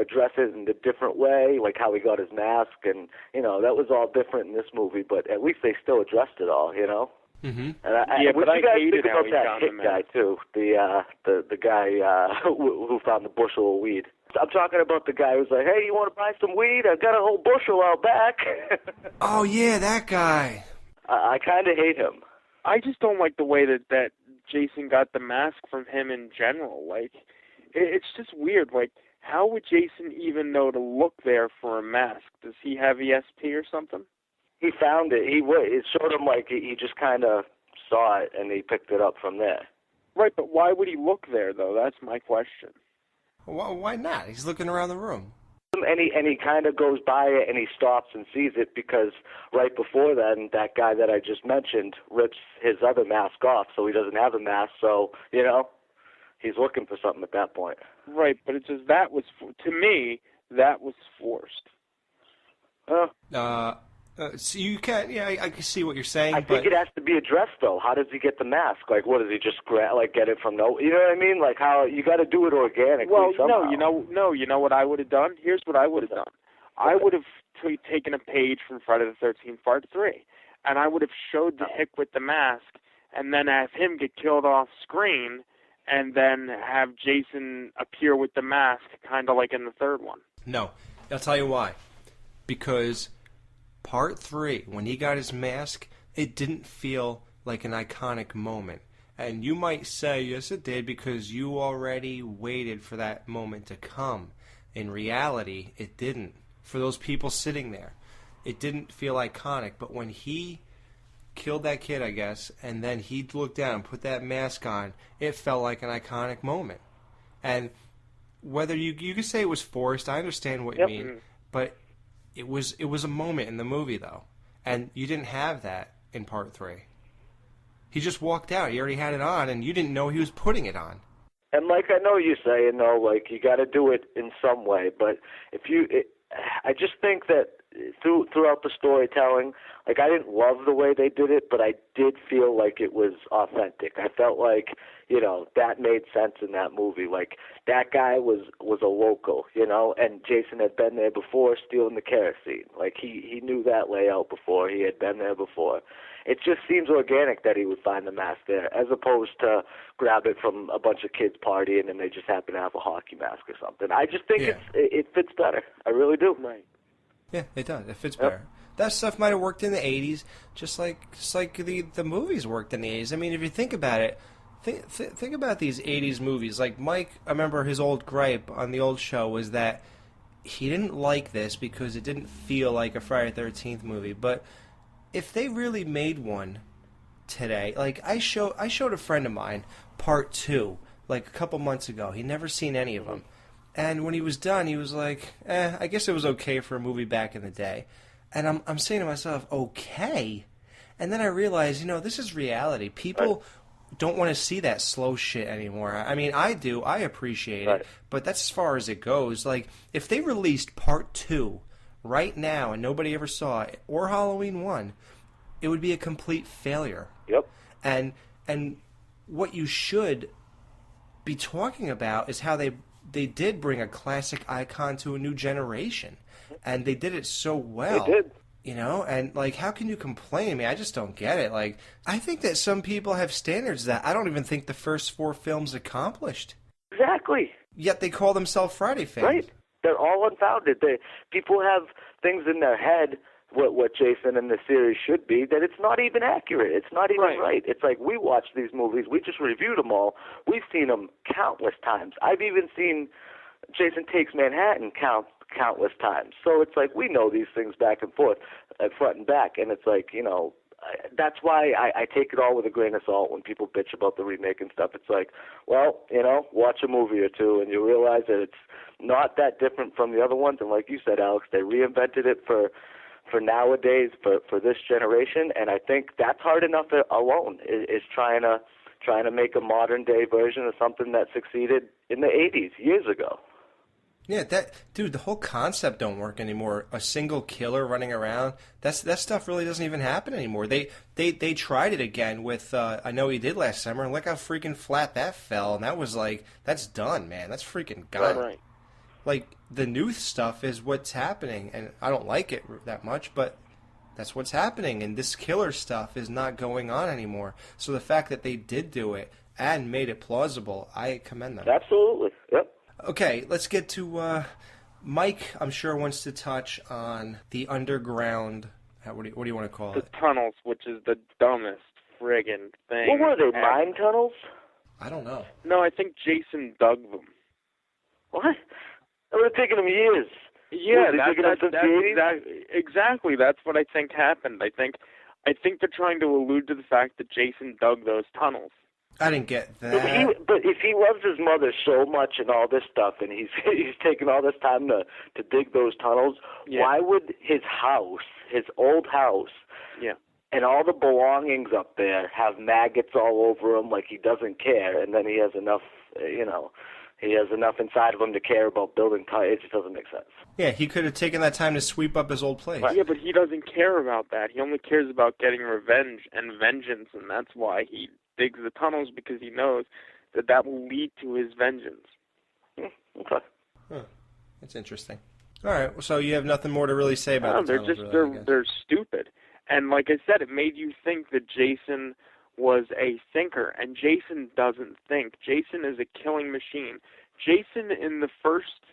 address it in a different way, like how he got his mask, and you know that was all different in this movie, but at least they still addressed it all, you know. Mm-hmm. And but I hated how he that found hit the guy too. The guy who found the bushel of weed. I'm talking about the guy who's like, "Hey, you want to buy some weed? I got a whole bushel out back." Oh yeah, that guy. I kind of hate him. I just don't like the way that Jason got the mask from him in general. Like, it's just weird. Like, how would Jason even know to look there for a mask? Does he have ESP or something? He found it. It showed him like he just kind of saw it and he picked it up from there. Right, but why would he look there though? That's my question. Why not? He's looking around the room. And he kind of goes by it and he stops and sees it because right before then, that guy that I just mentioned rips his other mask off, so he doesn't have a mask. So you know, he's looking for something at that point. Right, but it's just to me that was forced. So you can't. Yeah, I can see what you're saying. I think it has to be addressed though. How does he get the mask? Like, what does he just get it from no? You know what I mean? Like, how you got to do it organically. Well, somehow. no. You know what I would have done? Here's what I would have done. I would have taken a page from Friday the 13th Part 3, and I would have showed the hick with the mask, and then have him get killed off screen, and then have Jason appear with the mask, kind of like in the third one. No, I'll tell you why. Because Part 3, when he got his mask, it didn't feel like an iconic moment. And you might say, yes, it did, because you already waited for that moment to come. In reality, it didn't. For those people sitting there, it didn't feel iconic. But when he killed that kid, I guess, and then he looked down and put that mask on, it felt like an iconic moment. And whether you could say it was forced, I understand what you mean, but it was a moment in the movie, though. And you didn't have that in Part 3. He just walked out. He already had it on, and you didn't know he was putting it on. And like I know you say, you know, like you got to do it in some way. But I just think that throughout the storytelling, like I didn't love the way they did it, but I did feel like it was authentic. I felt like, you know, that made sense in that movie. Like that guy was a local, you know, and Jason had been there before stealing the kerosene. Like he knew that layout before. He had been there before. It just seems organic that he would find the mask there, as opposed to grab it from a bunch of kids partying and they just happen to have a hockey mask or something. I just think it fits better. I really do. Right. Yeah, it does. It fits better. That stuff might have worked in the 80s, just like the movies worked in the 80s. I mean, if you think about it, think about these 80s movies. Like Mike, I remember his old gripe on the old show was that he didn't like this because it didn't feel like a Friday the 13th movie. But if they really made one today, like I showed a friend of mine Part 2 like a couple months ago. He'd never seen any of them. And when he was done, he was like, I guess it was okay for a movie back in the day. And I'm saying to myself, okay? And then I realized, this is reality. People don't want to see that slow shit anymore. I mean, I do. I appreciate it. But that's as far as it goes. Like, if they released Part 2 right now and nobody ever saw it, or Halloween 1, it would be a complete failure. Yep. And what you should be talking about is how they did bring a classic icon to a new generation. And they did it so well. They did. And, like, how can you complain? I mean, I just don't get it. Like, I think that some people have standards that I don't even think the first 4 films accomplished. Exactly. Yet they call themselves Friday fans. Right. They're all unfounded. People have things in their head, what Jason and the series should be, that it's not even accurate. It's not even right. It's like, we watch these movies. We just reviewed them all. We've seen them countless times. I've even seen Jason Takes Manhattan countless times. So it's like, we know these things back and forth, front and back, and it's like, that's why I take it all with a grain of salt when people bitch about the remake and stuff. It's like, well, watch a movie or two and you realize that it's not that different from the other ones. And like you said, Alex, they reinvented it for nowadays, for this generation, and I think that's hard enough alone, is trying to make a modern day version of something that succeeded in the 80s, years ago. Yeah, dude, the whole concept don't work anymore. A single killer running around, that stuff really doesn't even happen anymore. They tried it again with I Know He Did last summer, and look how freaking flat that fell. And that was like, that's done, man. That's freaking gone. Right. Like, the new stuff is what's happening, and I don't like it that much, but that's what's happening, and this killer stuff is not going on anymore. So the fact that they did do it and made it plausible, I commend them. Absolutely. Yep. Okay, let's get to Mike. I'm sure wants to touch on the underground. What do you want to call it? The tunnels, which is the dumbest friggin' thing. What were they? Mine tunnels? I don't know. No, I think Jason dug them. What? It would have taken them years. Yeah, that's exactly. That's what I think happened. I think they're trying to allude to the fact that Jason dug those tunnels. I didn't get that. But if he loves his mother so much and all this stuff, and he's taken all this time to dig those tunnels, why would his house, his old house, and all the belongings up there have maggots all over him, like he doesn't care, and then he has enough, he has enough inside of him to care about building tunnels? It just doesn't make sense. Yeah, he could have taken that time to sweep up his old place. Yeah, but he doesn't care about that. He only cares about getting revenge and vengeance, and that's why he digs the tunnels, because he knows that will lead to his vengeance. Okay. Huh. That's interesting. All right, so you have nothing more to really say about the tunnels, they're stupid. And like I said, it made you think that Jason was a thinker, and Jason doesn't think. Jason is a killing machine. Jason, in the first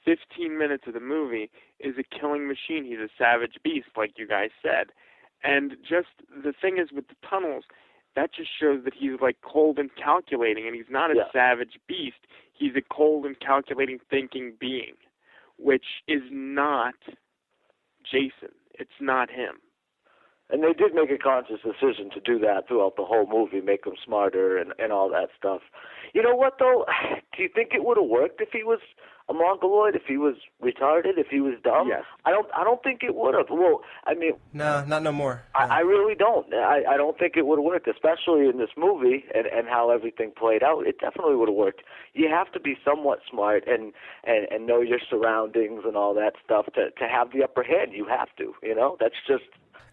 15 minutes of the movie, is a killing machine. He's a savage beast, like you guys said. And just the thing is, with the tunnels, that just shows that he's like cold and calculating, and he's not a savage beast. He's a cold and calculating thinking being, which is not Jason. It's not him. And they did make a conscious decision to do that throughout the whole movie, make him smarter and all that stuff. You know what, though? Do you think it would have worked if he was a mongoloid, if he was retarded, if he was dumb? Yes. I don't think it would have. Well, I mean... No, not no more. No. I really don't. I don't think it would have worked, especially in this movie and how everything played out. It definitely would have worked. You have to be somewhat smart and know your surroundings and all that stuff to have the upper hand. You have to, That's just...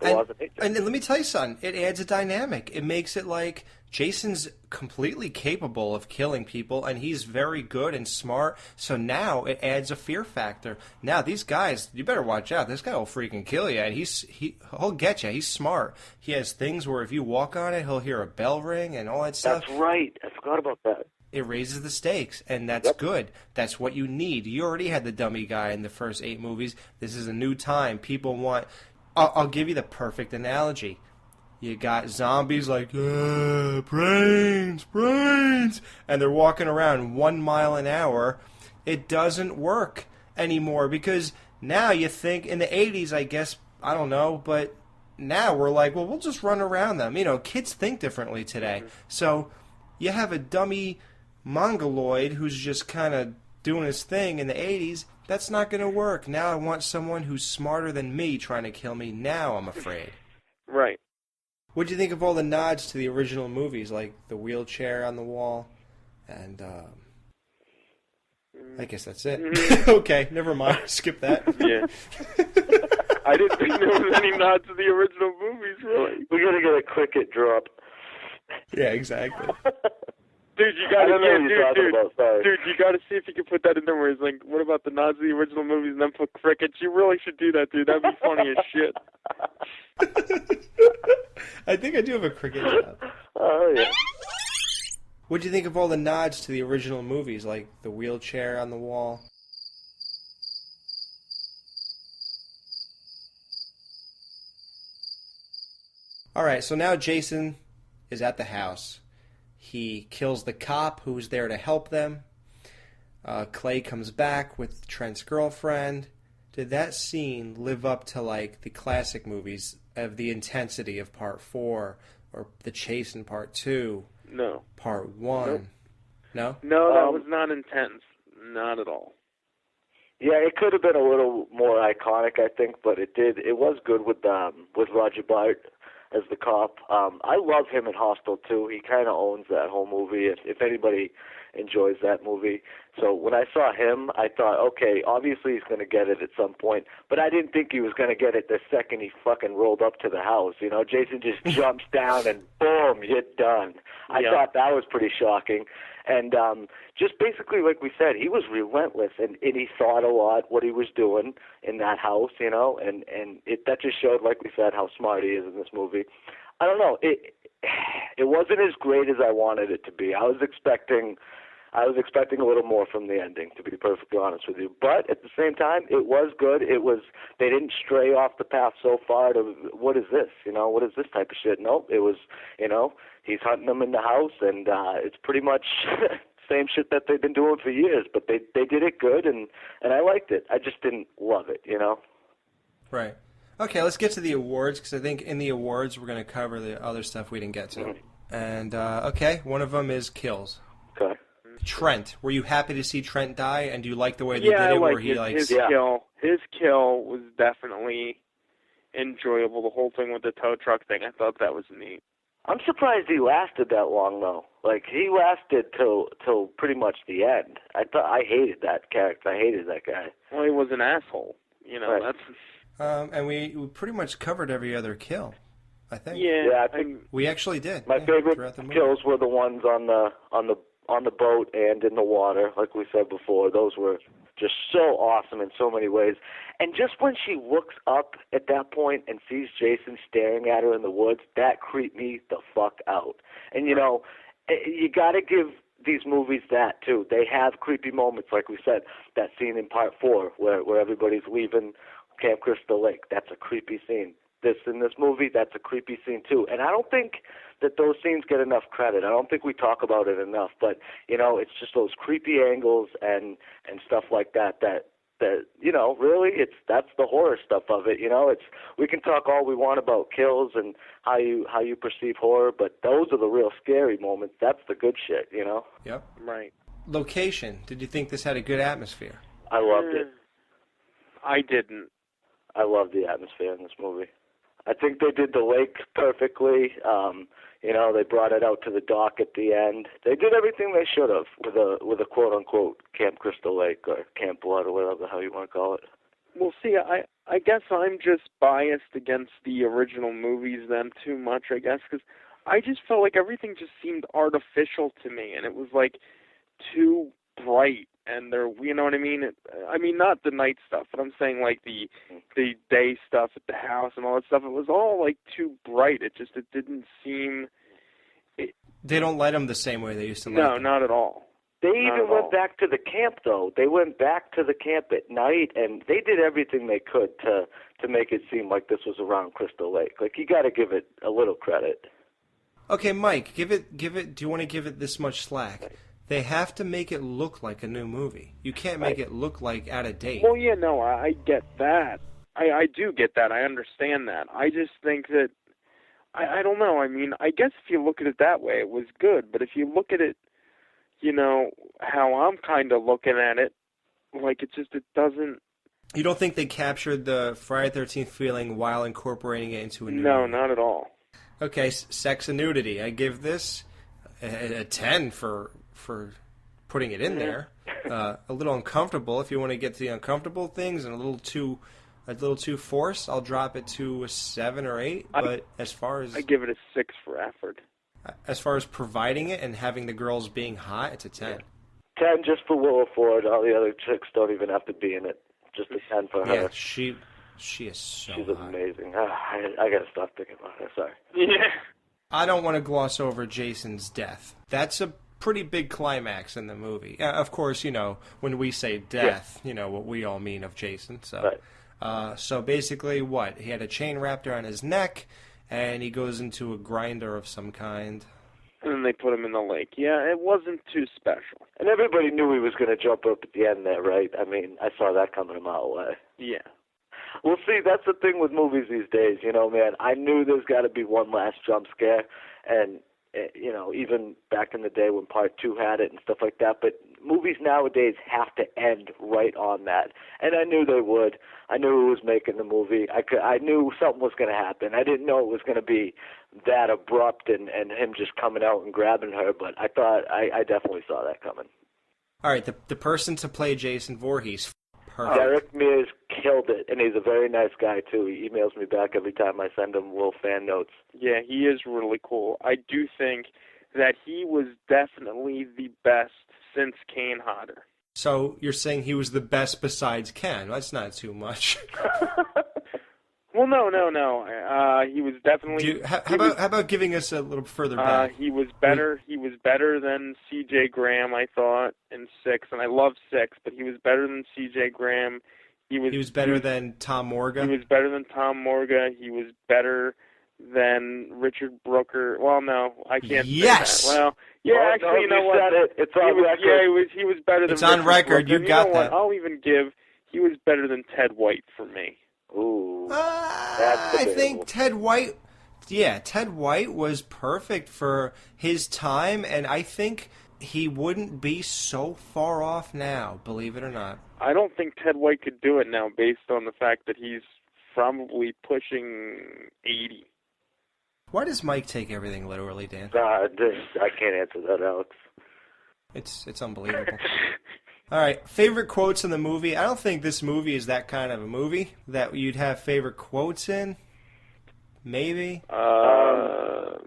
And let me tell you something, it adds a dynamic. It makes it like Jason's completely capable of killing people, and he's very good and smart, so now it adds a fear factor. Now, these guys, you better watch out. This guy will freaking kill you, and he'll get you. He's smart. He has things where if you walk on it, he'll hear a bell ring and all that stuff. That's right. I forgot about that. It raises the stakes, and that's good. That's what you need. You already had the dummy guy in the first 8 movies. This is a new time. People want... I'll give you the perfect analogy. You got zombies like, brains, and they're walking around 1 mile an hour. It doesn't work anymore because now you think, in the 80s, I guess, I don't know, but now we're like, well, we'll just run around them. Kids think differently today. So you have a dummy mongoloid who's just kind of doing his thing in the 80s. That's not going to work. Now I want someone who's smarter than me trying to kill me. Now I'm afraid. Right. What'd you think of all the nods to the original movies, like the wheelchair on the wall, and I guess that's it. Okay, never mind. Skip that. Yeah. I didn't think there was any nods to the original movies, really. We're gonna get a cricket drop. Yeah, exactly. Dude, you gotta, dude, you gotta see if you can put that in there where it's like, what about the nods to the original movies and then put crickets? You really should do that, dude. That'd be funny as shit. I think I do have a cricket job. Oh, yeah. What'd you think of all the nods to the original movies, like the wheelchair on the wall? Alright, so now Jason is at the house. He kills the cop who's there to help them. Clay comes back with Trent's girlfriend. Did that scene live up to, like, the classic movies of the intensity of Part 4 or the chase in Part 2? No. Part 1? Nope. No? No, that was not intense. Not at all. Yeah, it could have been a little more iconic, I think, but it did. It was good with Roger Bart as the cop. I love him in Hostel too. He kind of owns that whole movie. If anybody enjoys that movie, so when I saw him, I thought, okay, obviously he's going to get it at some point, but I didn't think he was going to get it the second he fucking rolled up to the house. You know, Jason just jumps down and boom, you're done. I thought that was pretty shocking. And just basically, like we said, he was relentless, and he thought a lot what he was doing in that house, you know, and that just showed, like we said, how smart he is in this movie. I don't know, it wasn't as great as I wanted it to be. I was expecting a little more from the ending, to be perfectly honest with you. But at the same time, it was good. They didn't stray off the path so far to, what is this? You know, what is this type of shit? Nope, it was, you know, he's hunting them in the house, and it's pretty much same shit that they've been doing for years. But they did it good, and I liked it. I just didn't love it, you know? Right. Okay, let's get to the awards, because I think in the awards we're going to cover the other stuff we didn't get to. Mm-hmm. And, okay, one of them is kills. Okay. Trent, were you happy to see Trent die, and do you like the way they did it? Where he his kill was definitely enjoyable. The whole thing with the tow truck thing, I thought that was neat. I'm surprised he lasted that long, though. Like, he lasted till pretty much the end. I hated that character. I hated that guy. Well, he was an asshole. You know, right. That's. And we pretty much covered every other kill, I think. Yeah, I think we actually did. My favorite kills were the ones on the boat and in the water, like we said before. Those were just so awesome in so many ways. And just when she looks up at that point and sees Jason staring at her in the woods, that creeped me the fuck out. And, you know, you got to give these movies that, too. They have creepy moments, like we said. That scene in Part 4 where everybody's leaving Camp Crystal Lake. That's a creepy scene. In this movie, that's a creepy scene, too. And I don't think that those scenes get enough credit. I don't think we talk about it enough. But, you know, it's just those creepy angles and stuff like that, you know, really, that's the horror stuff of it. You know, we can talk all we want about kills and how you perceive horror, but those are the real scary moments. That's the good shit, you know? Yep. Right. Location. Did you think this had a good atmosphere? I loved it. I didn't. I loved the atmosphere in this movie. I think they did the lake perfectly. You know, they brought it out to the dock at the end. They did everything they should have with a quote unquote Camp Crystal Lake or Camp Blood or whatever the hell you want to call it. Well, see, I guess I'm just biased against the original movies then too much, I guess, because I just felt like everything just seemed artificial to me, and it was like too bright. And they're, you know what I mean? I mean, not the night stuff, but I'm saying like the day stuff at the house and all that stuff. It was all like too bright. It didn't seem. They don't light them the same way they used to light them. them. No, not at all. They even went back to the camp, though. They went back to the camp at night, and they did everything they could to make it seem like this was around Crystal Lake. Like, you got to give it a little credit. Okay, Mike, give it. Do you want to give it this much slack? They have to make it look like a new movie. You can't make it look like out of date. Well, yeah, no, I get that. I do get that. I understand that. I just think that, I don't know. I mean, I guess if you look at it that way, it was good. But if you look at it, you know, how I'm kind of looking at it, like it doesn't. You don't think they captured the Friday the 13th feeling while incorporating it into a new movie? No, not at all. Okay, sex and nudity. I give this a 10 for putting it in there. A little uncomfortable. If you want to get to the uncomfortable things, and a little too forced, I'll drop it to a 7 or 8. But as far as I give it a 6 for effort. As far as providing it and having the girls being hot, it's a 10. 10 just for Willa Ford. All the other chicks don't even have to be in it. Just a 10 for her. Yeah, she is so She's hot. amazing. I gotta stop thinking about her. Sorry. Yeah. I don't want to gloss over Jason's death. That's a pretty big climax in the movie. Of course, when we say death, what we all mean of Jason. So, right. So basically, what? He had a chain wrapped around his neck, and he goes into a grinder of some kind. And then they put him in the lake. Yeah, it wasn't too special. And everybody knew he was going to jump up at the end there, right? I mean, I saw that coming a mile away. Yeah. Well, see, that's the thing with movies these days, man. I knew there's got to be one last jump scare, and, even back in the day when Part 2 had it and stuff like that, but movies nowadays have to end right on that. And I knew they would. I knew who was making the movie. I knew something was going to happen. I didn't know it was going to be that abrupt and him just coming out and grabbing her, but I definitely saw that coming. All right, the person to play Jason Voorhees, perfect. Derek Mears killed it, and he's a very nice guy, too. He emails me back every time I send him little fan notes. Yeah, he is really cool. I do think that he was definitely the best since Kane Hodder. So you're saying he was the best besides Ken? That's not too much. Well, no. He was definitely. How about giving us a little further back? He was better. He was better than C.J. Graham, I thought, in 6, and I love 6. But he was better than C.J. Graham. He was better than Tom Morga. He was better than Tom Morga. He was better than Richard Brooker. Well, no, I can't. Yes. Say that. Well, yeah, actually, you know what? Said it. It's on record. Yeah, he was better than. It's on Richard record. Brooker. You got know that. What? I'll even give. He was better than Ted White for me. Ooh. I think Ted White was perfect for his time, and I think he wouldn't be so far off now, believe it or not. I don't think Ted White could do it now based on the fact that he's probably pushing 80. Why does Mike take everything literally, Dan? I can't answer that, Alex. It's unbelievable. All right, favorite quotes in the movie. I don't think this movie is that kind of a movie that you'd have favorite quotes in. Maybe. I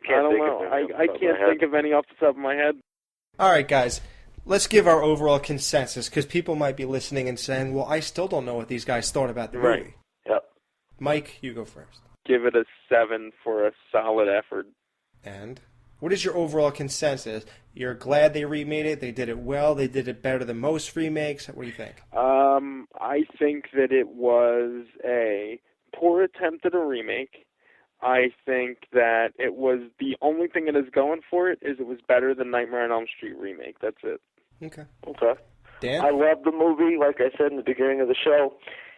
don't know. I can't think of any off the top of my head. All right, guys. Let's give our overall consensus, because people might be listening and saying, well, I still don't know what these guys thought about the movie. Right. Yep. Mike, you go first. Give it a 7 for a solid effort. And what is your overall consensus? You're glad they remade it? They did it well? They did it better than most remakes? What do you think? I think that it was a poor attempt at a remake. I think that it was the only thing it is going for it is it was better than Nightmare on Elm Street remake. That's it. Okay. Dan? I love the movie, like I said in the beginning of the show.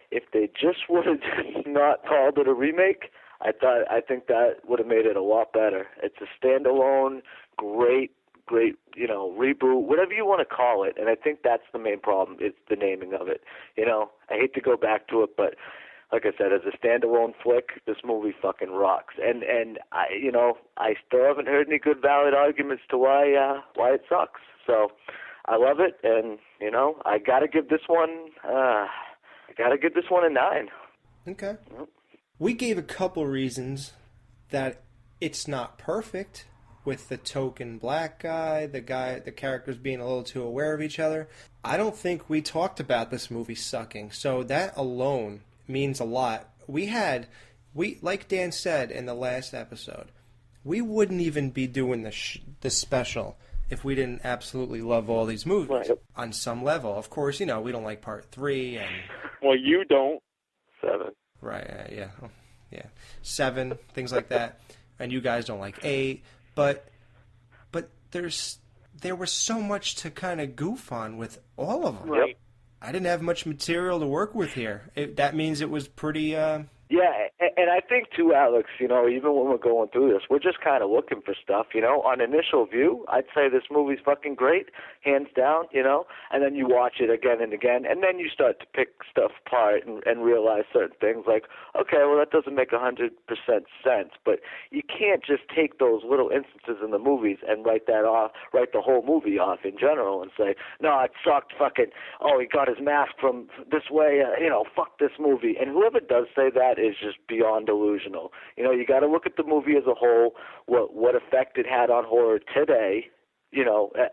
If they just would have not called it a remake, I think that would have made it a lot better. It's a standalone, great, reboot, whatever you want to call it. And I think that's the main problem, is the naming of it. I hate to go back to it, but like I said, as a standalone flick, this movie fucking rocks. And I still haven't heard any good valid arguments to why it sucks. So I love it, and I gotta give this one a 9. Okay. We gave a couple reasons that it's not perfect, with the token black guy, the characters being a little too aware of each other. I don't think we talked about this movie sucking, so that alone means a lot. We like Dan said in the last episode, we wouldn't even be doing the special if we didn't absolutely love all these movies. Right. On some level. Of course, we don't like Part 3 and... Well, you don't. 7. Right, yeah. 7, things like that. And you guys don't like 8. But there was so much to kind of goof on with all of them. Right. I didn't have much material to work with here. That means it was pretty Yeah, and I think too, Alex, even when we're going through this, we're just kind of looking for stuff, On initial view, I'd say this movie's fucking great, hands down, and then you watch it again and again, and then you start to pick stuff apart and realize certain things like, okay, well, that doesn't make 100% sense, but you can't just take those little instances in the movies and write the whole movie off in general and say, no, it sucked, fucking, oh, he got his mask from this way, fuck this movie. And whoever does say that is just beyond delusional. You got to look at the movie as a whole, what effect it had on horror today,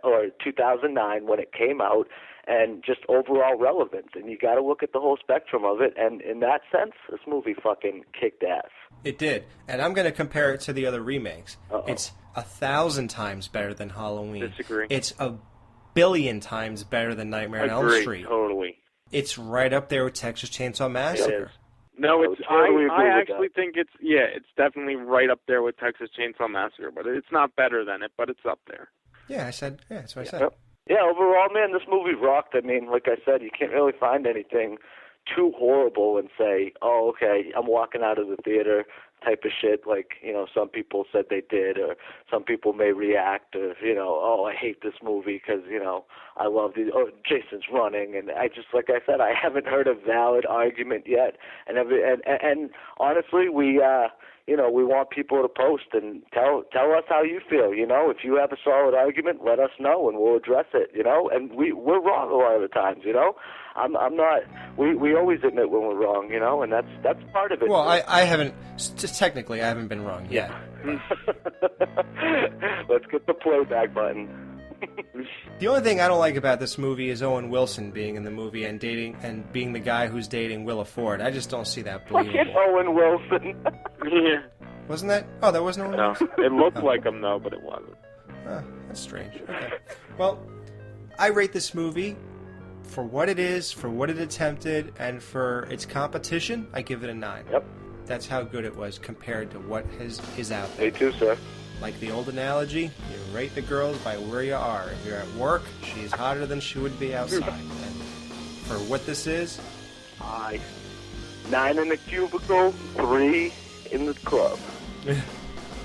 or 2009 when it came out, and just overall relevance. And you got to look at the whole spectrum of it. And in that sense, this movie fucking kicked ass. It did. And I'm going to compare it to the other remakes. Uh-oh. It's 1,000 times better than Halloween. Disagree. It's 1 billion times better than Nightmare on Elm Street. Totally. It's right up there with Texas Chainsaw Massacre. No, I totally agree I with actually think it's definitely right up there with Texas Chainsaw Massacre, but it's not better than it, but it's up there. Yeah, that's what I said. Yep. Yeah, overall, man, this movie rocked. I mean, like I said, you can't really find anything too horrible and say, oh, okay, I'm walking out of the theater type of shit like, some people said they did, or some people may react, or, oh, I hate this movie because, I love Jason's running. And I just, like I said, I haven't heard a valid argument yet. And honestly, we want people to post and tell us how you feel. If you have a solid argument, let us know and we'll address it. And we're wrong a lot of the times. I'm not. We always admit when we're wrong. And that's part of it. Well, I haven't. Technically, I haven't been wrong yet. Let's get the playback button. The only thing I don't like about this movie is Owen Wilson being in the movie and being the guy who's dating Willa Ford. I just don't see that believable. Fucking Owen Wilson. Yeah. Wasn't that? Oh, that wasn't Owen Wilson? It looked like him, though, but it wasn't. Oh, that's strange. Okay. Well, I rate this movie for what it is, for what it attempted, and for its competition. I give it a 9. Yep. That's how good it was compared to what is out there. Me too, sir. Like the old analogy, you rate the girls by where you are. If you're at work, she's hotter than she would be outside. And for what this is, 9 in the cubicle, 3 in the club.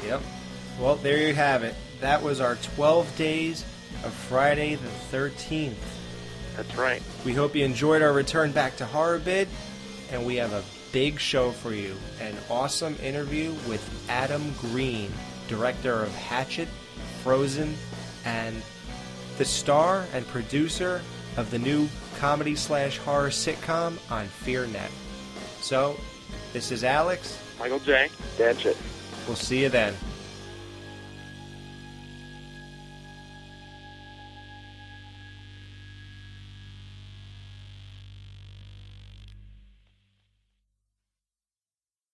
Yep. Well, there you have it. That was our 12 days of Friday the 13th. That's right. We hope you enjoyed our return back to Horror Bid, and we have a big show for you. An awesome interview with Adam Green, director of Hatchet, Frozen, and the star and producer of the new comedy/horror sitcom on FearNet. So, this is Alex. Michael J. That's it. We'll see you then.